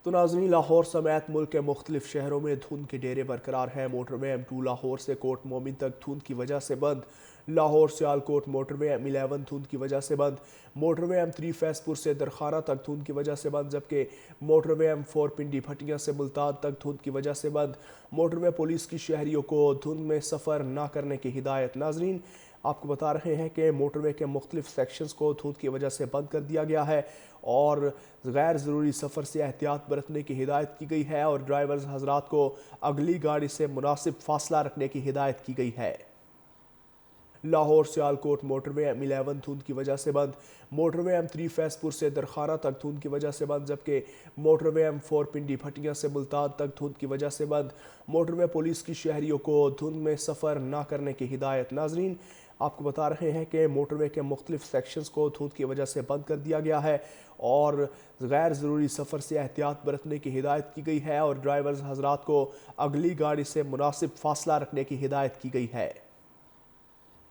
تو ناظرین، لاہور سمیت ملک کے مختلف شہروں میں دھند کے ڈیرے برقرار ہیں۔ موٹر وے M2 لاہور سے کوٹ مومن تک دھند کی وجہ سے بند، لاہور سیالکوٹ موٹر وے M11 دھند کی وجہ سے بند، موٹر وے M3 فیض پور سے درخانہ تک دھند کی وجہ سے بند، جبکہ موٹر وے M4 پنڈی بھٹیاں سے ملتان تک دھند کی وجہ سے بند۔ موٹر وے پولیس کی شہریوں کو دھند میں سفر نہ کرنے کی ہدایت۔ ناظرین، آپ کو بتا رہے ہیں کہ موٹر وے کے مختلف سیکشنز کو دھند کی وجہ سے بند کر دیا گیا ہے اور غیر ضروری سفر سے احتیاط برتنے کی ہدایت کی گئی ہے اور ڈرائیورز حضرات کو اگلی گاڑی سے مناسب فاصلہ رکھنے کی ہدایت کی گئی ہے۔ لاہور سیالکوٹ موٹر وے M11 دھند کی وجہ سے بند، موٹر وے M3 فیض پور سے درخانہ تک دھند کی وجہ سے بند، جبکہ موٹر وے M4 پنڈی بھٹیاں سے ملتان تک دھند کی وجہ سے بند۔ موٹر وے پولیس کی شہریوں کو دھند میں سفر نہ کرنے کی ہدایت۔ ناظرین، آپ کو بتا رہے ہیں کہ موٹر وے کے مختلف سیکشنز کو دھند کی وجہ سے بند کر دیا گیا ہے اور غیر ضروری سفر سے احتیاط برتنے کی ہدایت کی گئی ہے اور ڈرائیورز حضرات کو اگلی گاڑی سے مناسب فاصلہ رکھنے کی ہدایت کی گئی ہے۔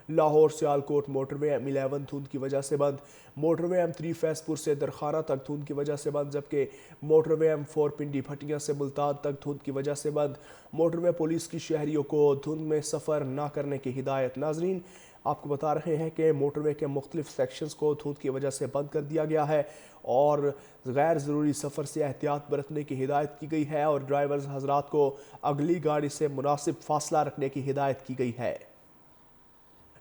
لاہور سیالکوٹ موٹر وے M11 دھند کی وجہ سے بند، موٹر وے M3 فیض پور سے درخانہ تک دھند کی وجہ سے بند، جبکہ موٹر وے M4 پنڈی بھٹیاں سے ملتان تک دھند کی وجہ سے بند۔ موٹر وے پولیس کی شہریوں کو دھند میں سفر نہ کرنے کی ہدایت۔ ناظرین، آپ کو بتا رہے ہیں کہ موٹر وے کے مختلف سیکشنز کو دھند کی وجہ سے بند کر دیا گیا ہے اور غیر ضروری سفر سے احتیاط برتنے کی ہدایت کی گئی ہے اور ڈرائیورز حضرات کو اگلی گاڑی سے مناسب فاصلہ رکھنے کی ہدایت کی گئی ہے۔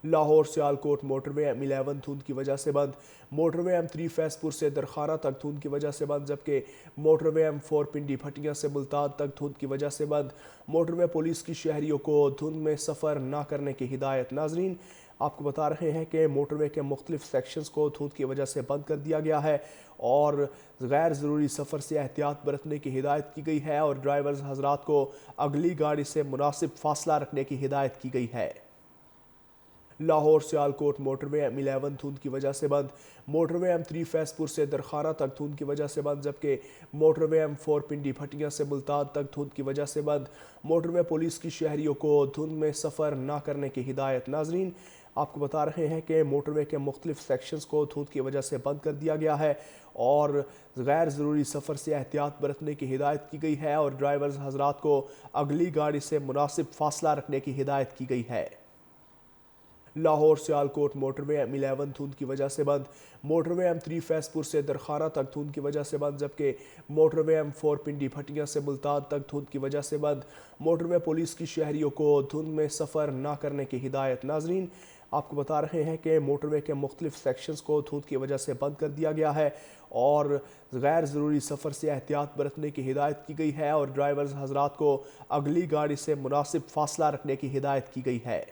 لاہور سیالکوٹ موٹر وے M11 دھند کی وجہ سے بند، موٹر وے M3 فیض پور سے درخانہ تک دھند کی وجہ سے بند، جبکہ موٹر وے M4 پنڈی بھٹیاں سے ملتان تک دھند کی وجہ سے بند۔ موٹر وے پولیس کی شہریوں کو دھند میں سفر نہ کرنے کی ہدایت۔ ناظرین، آپ کو بتا رہے ہیں کہ موٹر وے کے مختلف سیکشنز کو دھند کی وجہ سے بند کر دیا گیا ہے اور غیر ضروری سفر سے احتیاط برتنے کی ہدایت کی گئی ہے اور ڈرائیورز حضرات کو اگلی گاڑی سے مناسب فاصلہ رکھنے کی ہدایت کی گئی ہے۔ لاہور سیالکوٹ موٹر وے M11 دھند کی وجہ سے بند، موٹر وے M3 فیض پور سے درخانہ تک دھند کی وجہ سے بند، جبکہ موٹر وے M4 پنڈی بھٹیاں سے ملتان تک دھند کی وجہ سے بند۔ موٹر وے پولیس کی شہریوں کو دھند میں سفر نہ کرنے کی ہدایت۔ ناظرین، آپ کو بتا رہے ہیں کہ موٹر وے کے مختلف سیکشنز کو دھند کی وجہ سے بند کر دیا گیا ہے اور غیر ضروری سفر سے احتیاط برتنے کی ہدایت کی گئی ہے اور ڈرائیورز حضرات کو اگلی گاڑی سے مناسب فاصلہ رکھنے کی ہدایت کی گئی ہے۔ لاہور سیالکوٹ موٹر وے M11 دھند کی وجہ سے بند، موٹر وے M3 فیض پور سے درخانہ تک دھند کی وجہ سے بند، جبکہ موٹر وے M4 پنڈی بھٹیاں سے ملتان تک دھند کی وجہ سے بند۔ موٹر وے پولیس کی شہریوں کو دھند میں سفر نہ کرنے کی ہدایت۔ ناظرین، آپ کو بتا رہے ہیں کہ موٹر وے کے مختلف سیکشنز کو دھند کی وجہ سے بند کر دیا گیا ہے اور غیر ضروری سفر سے احتیاط برتنے کی ہدایت کی گئی ہے اور ڈرائیورز حضرات کو اگلی گاڑی سے مناسب فاصلہ رکھنے کی ہدایت کی گئی ہے۔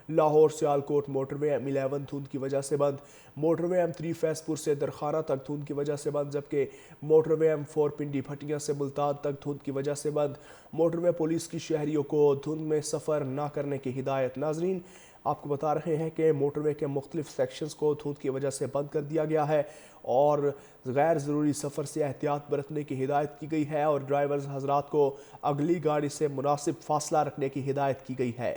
لاہور سیالکوٹ موٹر وے M11 دھند کی وجہ سے بند، موٹر وے M3 فیض پور سے درخانہ تک دھند کی وجہ سے بند، جبکہ موٹر وے M4 پنڈی بھٹیاں سے ملتان تک دھند کی وجہ سے بند۔ موٹر وے پولیس کی شہریوں کو دھند میں سفر نہ کرنے کی ہدایت۔ ناظرین، آپ کو بتا رہے ہیں کہ موٹر وے کے مختلف سیکشنز کو دھند کی وجہ سے بند کر دیا گیا ہے اور غیر ضروری سفر سے احتیاط برتنے کی ہدایت کی گئی ہے اور ڈرائیورز حضرات کو اگلی گاڑی سے مناسب فاصلہ رکھنے کی ہدایت کی گئی ہے۔